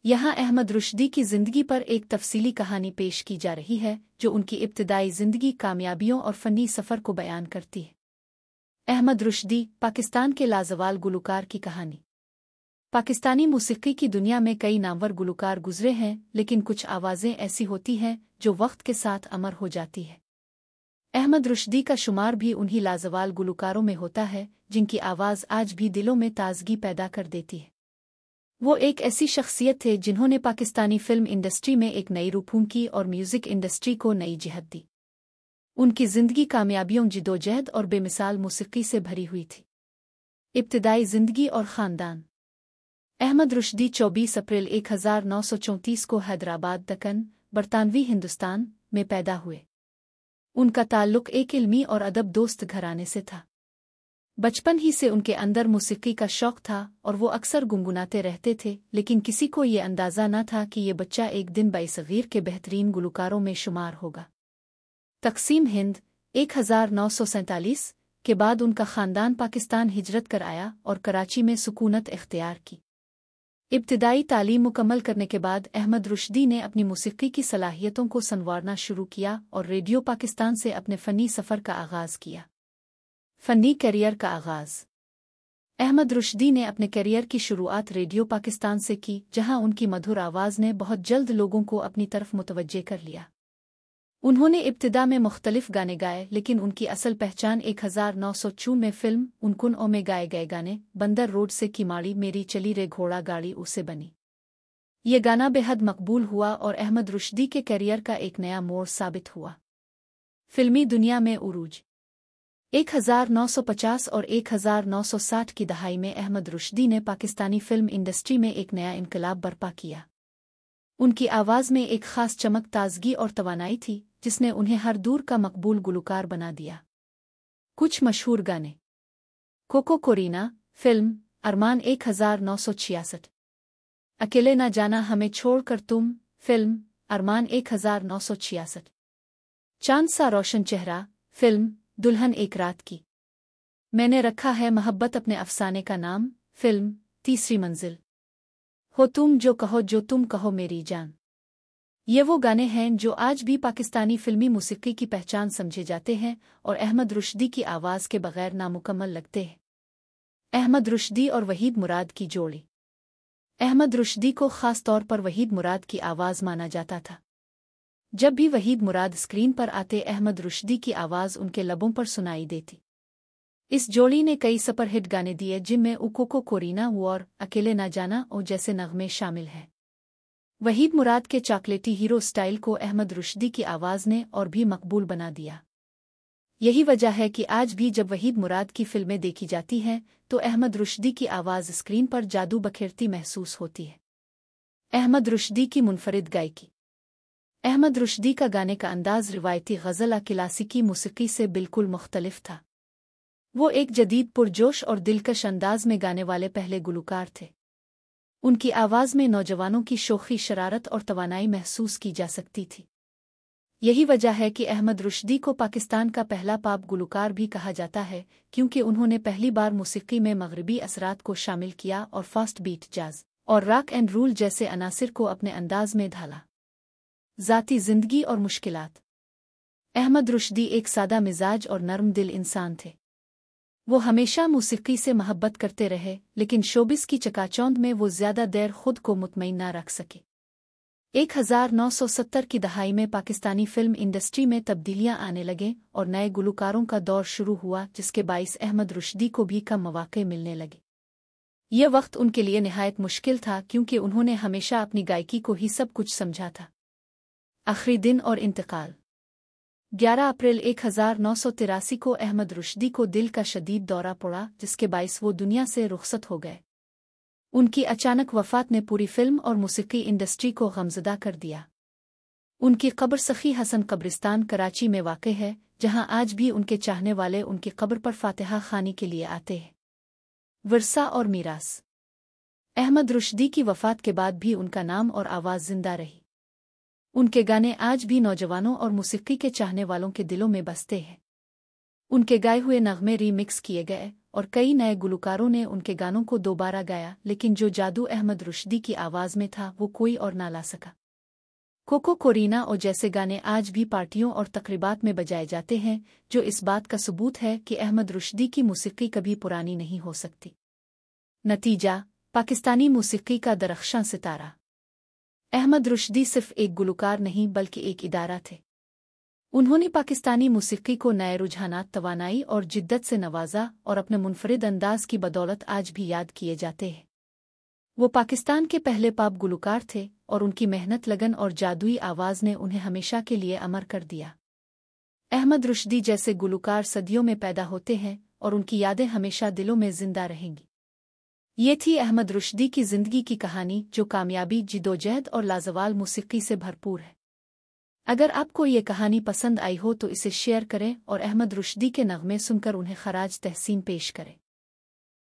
यहाँ अहमद रुश्दी की ज़िंदगी पर एक तफसीली कहानी पेश की जा रही है जो उनकी इब्तिदाई ज़िंदगी, कामयाबियों और फ़नी सफ़र को बयान करती है। अहमद रुश्दी, पाकिस्तान के लाजवाल गुलकार की कहानी। पाकिस्तानी मौसीक़ी की दुनिया में कई नामवर गुलकार गुजरे हैं, लेकिन कुछ आवाज़ें ऐसी होती हैं जो वक्त के साथ अमर हो जाती है। अहमद रुश्दी का शुमार भी उन्हीं लाजवाल गुलकारों में होता है जिनकी आवाज़ आज भी दिलों में ताजगी पैदा कर देती है। वो एक ऐसी शख्सियत थे जिन्होंने पाकिस्तानी फ़िल्म इंडस्ट्री में एक नई रूह फूंकी और म्यूज़िक इंडस्ट्री को नई जिहत दी। उनकी ज़िंदगी कामयाबियों, जिदोजहद और बेमिसाल मौसीक़ी से भरी हुई थी। इब्तिदाई ज़िंदगी और ख़ानदान। अहमद रुश्दी 24 अप्रैल 1934 को हैदराबाद, दक्कन, बरतानवी हिंदुस्तान में पैदा हुए। उनका ताल्लुक़ एक इल्मी और अदब दोस्त घराने से था। बचपन ही से उनके अंदर मौसीक़ी का शौक़ था और वो अक्सर गुनगुनाते रहते थे, लेकिन किसी को ये अंदाज़ा न था कि ये बच्चा एक दिन बाइसग़ीर के बेहतरीन गुलकारों में शुमार होगा। तक़सीम हिंद 1947 के बाद उनका ख़ानदान पाकिस्तान हिजरत कर आया और कराची में सुकूनत इख्तियार की। इब्तिदाई तालीम मुकम्मल करने के बाद अहमद रुश्दी ने अपनी मौसीक़ी की सलाहियतों को संवारना शुरू किया और रेडियो पाकिस्तान से अपने फ़नी सफ़र का आगाज़ किया। फ़नी करियर का आगाज़। अहमद रुश्दी ने अपने करियर की शुरुआत रेडियो पाकिस्तान से की, जहां उनकी मधुर आवाज़ ने बहुत जल्द लोगों को अपनी तरफ मुतवज्जे कर लिया। उन्होंने इब्तिदा में मुख्तलिफ गाने गाए, लेकिन उनकी असल पहचान 1904 में फ़िल्म उनकुन ओ में गाए गए गाने बंदर रोड से किमाड़ी मेरी चली रे घोड़ा गाड़ी उसे बनी। ये गाना बेहद मकबूल हुआ और अहमद रुश्दी के करियर का एक नया मोड़ साबित हुआ। फ़िल्मी दुनिया में उरूज। 1950 और 1960 की दहाई में अहमद रुश्दी ने पाकिस्तानी फ़िल्म इंडस्ट्री में एक नया इनकलाब बर्पा किया। उनकी आवाज़ में एक ख़ास चमक, ताज़गी और तवानाई थी जिसने उन्हें हर दूर का मकबूल गुलकार बना दिया। कुछ मशहूर गाने। कोको कोरीना फ़िल्म, अरमान 1966। अकेले ना जाना हमें छोड़कर तुम फ़िल्म, अरमान 1966। चांद सा रोशन चेहरा फ़िल्म, दुल्हन एक रात की। मैंने रखा है मोहब्बत अपने अफसाने का नाम फ़िल्म, तीसरी मंजिल। हो तुम जो तुम कहो मेरी जान। ये वो गाने हैं जो आज भी पाकिस्तानी फ़िल्मी मौसीक़ी की पहचान समझे जाते हैं और अहमद रुश्दी की आवाज़ के बग़ैर नामुकम्मल लगते हैं। अहमद रुश्दी और वहीद मुराद की जोड़ी। अहमद रुश्दी को ख़ास तौर पर वहीद मुराद की आवाज़ माना जाता था। जब भी वहीद मुराद स्क्रीन पर आते, अहमद रुश्दी की आवाज़ उनके लबों पर सुनाई देती। इस जोड़ी ने कई सुपरहिट गाने दिए जिनमें कोको कोरीना और अकेले ना जाना ओ जैसे नगमे शामिल हैं। वहीद मुराद के चॉकलेटी हीरो स्टाइल को अहमद रुश्दी की आवाज़ ने और भी मकबूल बना दिया। यही वजह है कि आज भी जब वहीद मुराद की फ़िल्में देखी जाती हैं तो अहमद रुश्दी की आवाज़ स्क्रीन पर जादू बखेरती महसूस होती है। अहमद रुश्दी की मुनफरिद गायकी। अहमद रुश्दी का गाने का अंदाज़ रिवायती ग़ज़ल क्लासिकी मौसीक़ी से बिल्कुल मुख्तलिफ था। वो एक जदीद, पुरजोश और दिलकश अंदाज़ में गाने वाले पहले गुलकार थे। उनकी आवाज़ में नौजवानों की शोख़ी, शरारत और तवानाई महसूस की जा सकती थी। यही वजह है कि अहमद रुश्दी को पाकिस्तान का पहला पॉप गुलकार भी कहा जाता है, क्योंकि उन्होंने पहली बार मौसीक़ी में मग़रिबी असरात को शामिल किया और फ़ास्ट बीट, जाज़ और रॉक एंड रोल जैसे अनासिर को अपने अंदाज़ में ढाला। ज़ाती ज़िंदगी और मुश्किलात। अहमद रुश्दी एक सादा मिजाज और नरम दिल इंसान थे। वो हमेशा मौसीक़ी से मोहब्बत करते रहे, लेकिन शोबिस की चकाचौंध में वो ज़्यादा देर खुद को मुतमईन ना रख सके। 1970 की दहाई में पाकिस्तानी फ़िल्म इंडस्ट्री में तब्दीलियां आने लगें और नए गुलकारों का दौर शुरू हुआ, जिसके बाइस अहमद रुश्दी को भी कम मौक़े मिलने लगे। यह वक्त उनके लिए निहायत मुश्किल था, क्योंकि उन्होंने हमेशा अपनी गायकी को ही सब कुछ समझा था। आखिरी दिन और इंतकाल। 11 अप्रैल 1983 को अहमद रुश्दी को दिल का शदीद दौरा पड़ा, जिसके बाइस वो दुनिया से रुखसत हो गए। उनकी अचानक वफ़ात ने पूरी फ़िल्म और मौसीक़ी इंडस्ट्री को गमज़दा कर दिया। उनकी कब्र सखी हसन कब्रिस्तान, कराची में वाक़ है, जहां आज भी उनके चाहने वाले उनकी कब्र पर फ़ातिहा ख़ानी के लिए आते हैं। विरसा और मीरास। अहमद रुश्दी की वफ़ात के बाद भी उनका नाम और आवाज़ ज़िंदा रही। उनके गाने आज भी नौजवानों और मौसीक़ी के चाहने वालों के दिलों में बसते हैं। उनके गाए हुए नग़मे रीमिक्स किए गए और कई नए गुलकारों ने उनके गानों को दोबारा गाया, लेकिन जो जादू अहमद रुश्दी की आवाज़ में था वो कोई और ना ला सका। कोको कोरीना और जैसे गाने आज भी पार्टियों और तकरीबात में बजाए जाते हैं, जो इस बात का सबूत है कि अहमद रुश्दी की मौसीकी कभी पुरानी नहीं हो सकती। नतीजा: पाकिस्तानी मौसीकी का दरख्शां सितारा। अहमद रुश्दी सिर्फ एक गुलकार नहीं बल्कि एक इदारा थे। उन्होंने पाकिस्तानी मौसीकी को नए रुझानात, तवानाई और जिद्दत से नवाजा और अपने मुनफरिद अंदाज की बदौलत आज भी याद किए जाते हैं। वो पाकिस्तान के पहले पॉप गुलकार थे और उनकी मेहनत, लगन और जादुई आवाज़ ने उन्हें हमेशा के लिए अमर कर दिया। अहमद रुश्दी जैसे गुलकार सदियों में पैदा होते हैं और उनकी यादें हमेशा दिलों में जिंदा रहेंगी। ये थी अहमद रुश्दी की ज़िंदगी की कहानी, जो कामयाबी, जिदोजहद और लाजवाल मौसीकी से भरपूर है। अगर आपको ये कहानी पसंद आई हो तो इसे शेयर करें और अहमद रुश्दी के नग़मे सुनकर उन्हें ख़राज तहसीन पेश करें।